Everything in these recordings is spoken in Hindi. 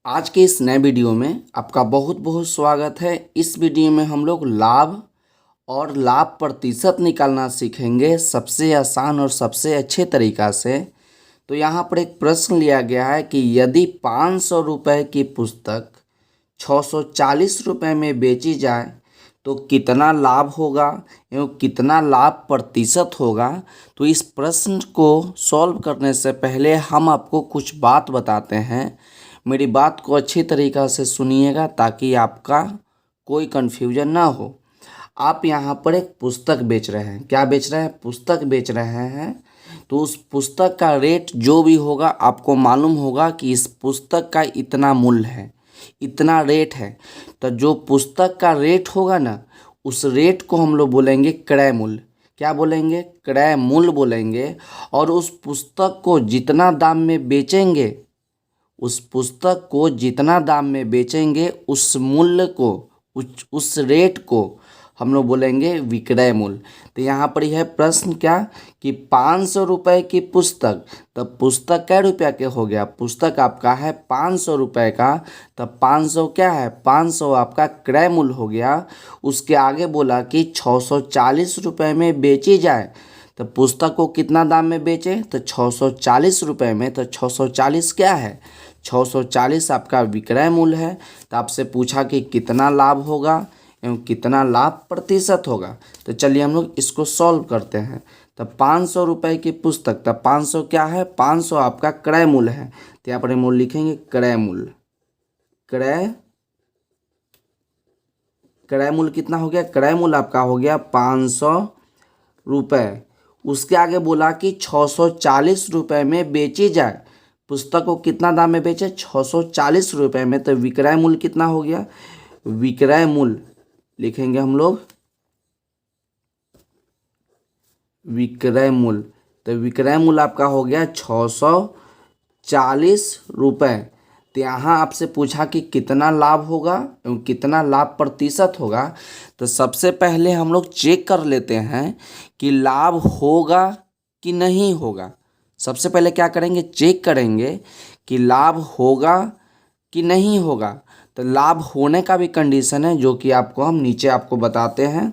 आज के इस नए वीडियो में आपका बहुत बहुत स्वागत है। इस वीडियो में हम लोग लाभ और लाभ प्रतिशत निकालना सीखेंगे सबसे आसान और सबसे अच्छे तरीक़ा से। तो यहाँ पर एक प्रश्न लिया गया है कि यदि 500 रुपये की पुस्तक 640 रुपये में बेची जाए तो कितना लाभ होगा एवं कितना लाभ प्रतिशत होगा। तो इस प्रश्न को सॉल्व करने से पहले हम आपको कुछ बात बताते हैं। मेरी बात को अच्छी तरीक़ा से सुनिएगा ताकि आपका कोई कन्फ्यूजन ना हो। आप यहाँ पर एक पुस्तक बेच रहे हैं। क्या बेच रहे हैं? पुस्तक बेच रहे हैं। तो उस पुस्तक का रेट जो भी होगा आपको मालूम होगा कि इस पुस्तक का इतना मूल्य है, इतना रेट है। तो जो पुस्तक का रेट होगा ना, उस रेट को हम लोग बोलेंगे क्रय मूल्य। क्या बोलेंगे? क्रय मूल्य बोलेंगे। और उस पुस्तक को जितना दाम में बेचेंगे, उस पुस्तक को जितना दाम में बेचेंगे उस मूल्य को, उस रेट को हम लोग बोलेंगे विक्रय मूल्य। तो यहाँ पर यह प्रश्न क्या कि 500 रुपये की पुस्तक, तब पुस्तक कै रुपया के हो गया? पुस्तक आपका है 500 रुपये का। तब 500 क्या है? 500 आपका क्रय मूल्य हो गया। उसके आगे बोला कि 640 रुपये में बेची जाए। तो पुस्तक को कितना दाम में बेचे? तो 640 रुपये में। तो 640 क्या है? 640 आपका विक्रय मूल्य है। तो आपसे पूछा कि कितना लाभ होगा एवं कितना लाभ प्रतिशत होगा। तो चलिए हम लोग इसको सॉल्व करते हैं। तो 500 रुपये की पुस्तक, तो 500 क्या है? 500 आपका क्रय मूल्य है। तो यहाँ पर हम लिखेंगे क्रय मूल्य। क्रय मूल्य कितना हो गया? क्रय मूल्य आपका हो गया 500 रुपये। उसके आगे बोला कि 640 रुपये में बेची जाए। पुस्तक को कितना दाम में बेचे? 640 रुपये में। तो विक्रय मूल्य कितना हो गया? विक्रय मूल्य लिखेंगे हम लोग विक्रय मूल्य। तो विक्रय मूल्य आपका हो गया 640 रुपये। तो यहाँ आपसे पूछा कि कितना लाभ होगा एवं कितना लाभ प्रतिशत होगा। तो सबसे पहले हम लोग चेक कर लेते हैं कि लाभ होगा कि नहीं होगा। सबसे पहले क्या करेंगे? चेक करेंगे कि लाभ होगा कि नहीं होगा। तो लाभ होने का भी कंडीशन है जो कि आपको हम नीचे आपको बताते हैं।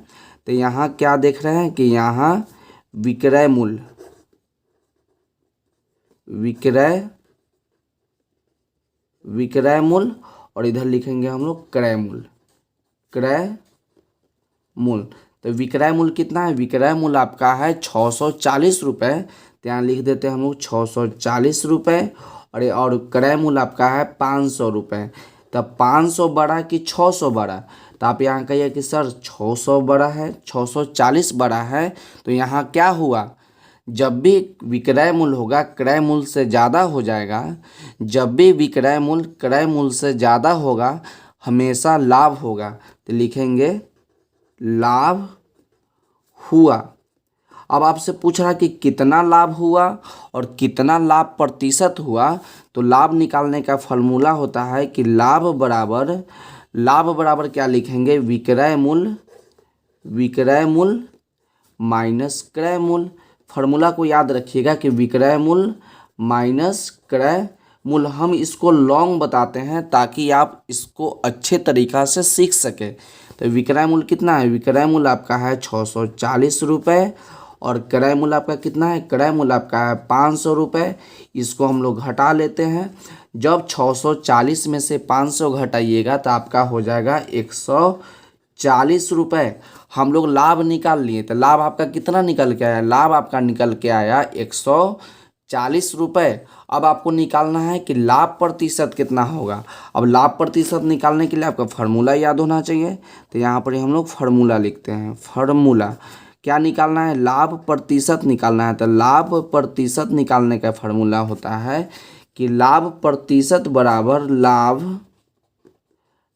तो यहाँ क्या देख रहे हैं कि यहाँ विक्रय मूल्य, विक्रय मूल्य और इधर लिखेंगे हम लोग क्रय मूल्य। तो विक्रय मूल्य कितना है? विक्रय मूल्य आपका है 640 रुपये। तो यहाँ लिख देते हैं हम लोग 640 रुपये। और क्रय मूल्य आपका है 500 रुपये। तब 500 बड़ा कि 600 बड़ा? तो आप यहाँ कहिए कि सर 600 बड़ा है, 640 बड़ा है। तो यहाँ क्या हुआ? जब भी विक्रय मूल्य होगा क्रय मूल्य से ज़्यादा हो जाएगा। जब भी विक्रय मूल्य क्रय मूल्य से ज़्यादा होगा हमेशा लाभ होगा। तो लिखेंगे लाभ हुआ। अब आपसे पूछ रहा कि कितना लाभ हुआ और कितना लाभ प्रतिशत हुआ। तो लाभ निकालने का फॉर्मूला होता है कि लाभ बराबर क्या लिखेंगे? विक्रय मूल्य माइनस क्रय मूल्य। फार्मूला को याद रखिएगा कि विक्रय मूल्य माइनस क्रय मूल्य। हम इसको लॉन्ग बताते हैं ताकि आप इसको अच्छे तरीक़ा से सीख सकें। तो विक्रय मूल्य कितना है? विक्रय मूल्य आपका है 640 रुपये। और क्रय मूल्य आपका कितना है? क्रय मूल्य आपका है 500 रुपये। इसको हम लोग घटा लेते हैं। जब 640 में से 500 घटाइएगा तो आपका हो जाएगा 140 रुपये। हम लोग लाभ निकाल लिए। तो लाभ आपका कितना निकल के आया? लाभ आपका निकल के आया 140 रुपये। अब आपको निकालना है कि लाभ प्रतिशत कितना होगा। अब लाभ प्रतिशत निकालने के लिए आपका फार्मूला याद होना चाहिए। तो यहाँ पर हम लोग फार्मूला लिखते हैं। फार्मूला क्या निकालना है? लाभ प्रतिशत निकालना है। तो लाभ प्रतिशत निकालने का फार्मूला होता है कि लाभ प्रतिशत बराबर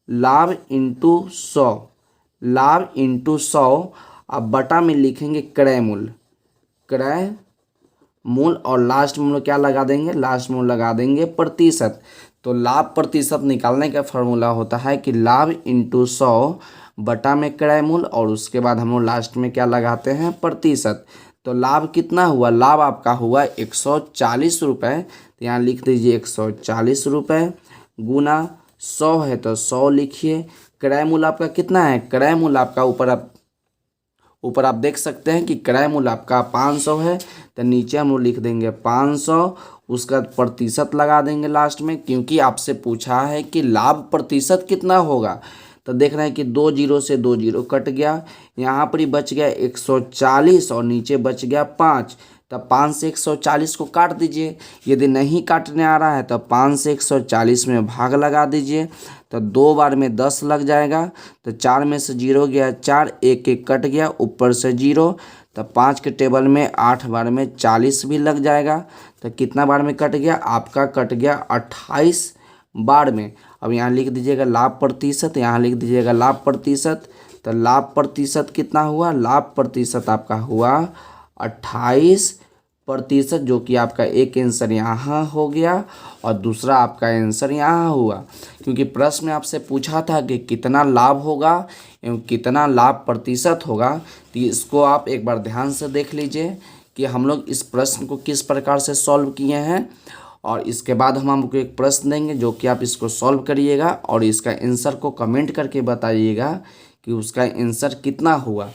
लाभ इंटू 100। अब बटा में लिखेंगे क्रय मूल्य और लास्ट में हम लोग क्या लगा देंगे? लास्ट में लगा देंगे प्रतिशत। तो लाभ प्रतिशत निकालने का फार्मूला होता है कि लाभ इंटू 100 बटा में क्रय मूल्य और उसके बाद हम लोग लास्ट में क्या लगाते हैं? प्रतिशत। तो लाभ कितना हुआ? लाभ आपका हुआ 140 रुपये। तो यहाँ लिख दीजिए 140 रुपये गुना 100 है तो 100 लिखिए। क्रय मूल्य आपका कितना है, क्रय मूल्य आपका ऊपर आप देख सकते हैं कि क्रय मूल्य आपका 500 है, तो नीचे हम लोग लिख देंगे 500, उसका प्रतिशत लगा देंगे लास्ट में, क्योंकि आपसे पूछा है कि लाभ प्रतिशत कितना होगा। तो देख रहे हैं कि 2 जीरो से 2 जीरो कट गया, यहाँ पर ही बच गया 140 और नीचे बच गया 5। तब 5 से 140 को काट दीजिए। यदि नहीं काटने आ रहा है तो 5 से 140 में भाग लगा दीजिए, तो 2 बार में 10 लग जाएगा। तो 4 में से 0 गया 4, 1 1 कट गया, ऊपर से 0। तो 5 के टेबल में 8 बार में 40 भी लग जाएगा। तो कितना बार में कट गया, आपका कट गया 28 बार में। अब यहाँ लिख दीजिएगा लाभ प्रतिशत, यहाँ लिख दीजिएगा लाभ प्रतिशत। तो लाभ प्रतिशत कितना हुआ, लाभ प्रतिशत आपका हुआ 28%, जो कि आपका एक आंसर यहाँ हो गया और दूसरा आपका आंसर यहाँ हुआ। क्योंकि प्रश्न में आपसे पूछा था कि कितना लाभ होगा एवं कितना लाभ प्रतिशत होगा, तो इसको आप एक बार ध्यान से देख लीजिए कि हम लोग इस प्रश्न को किस प्रकार से सॉल्व किए हैं। और इसके बाद हम आपको एक प्रश्न देंगे जो कि आप इसको सॉल्व करिएगा और इसका आंसर को कमेंट करके बताइएगा कि उसका आंसर कितना हुआ।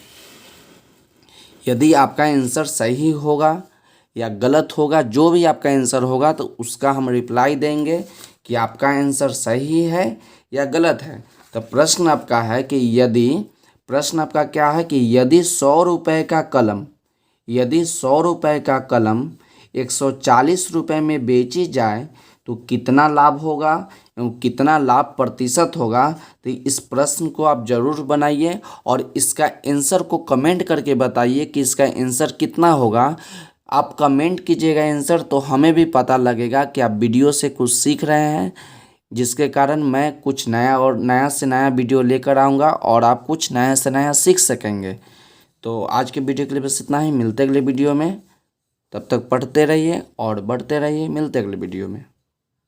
यदि आपका आंसर सही होगा या गलत होगा, जो भी आपका आंसर होगा, तो उसका हम रिप्लाई देंगे कि आपका आंसर सही है या गलत है। तो प्रश्न आपका है कि यदि 100 रुपये का कलम, यदि 100 रुपये का कलम 140 रुपये में बेची जाए तो कितना लाभ होगा एवं कितना लाभ प्रतिशत होगा। तो इस प्रश्न को आप जरूर बनाइए और इसका आंसर को कमेंट करके बताइए कि इसका आंसर कितना होगा। आप कमेंट कीजिएगा आंसर, तो हमें भी पता लगेगा कि आप वीडियो से कुछ सीख रहे हैं, जिसके कारण मैं कुछ नया और नया से नया वीडियो लेकर आऊँगा और आप कुछ नया से नया सीख सकेंगे। तो आज के वीडियो के लिए बस इतना ही, मिलते अगले वीडियो में। तब तक पढ़ते रहिए और बढ़ते रहिए, मिलते अगले वीडियो में।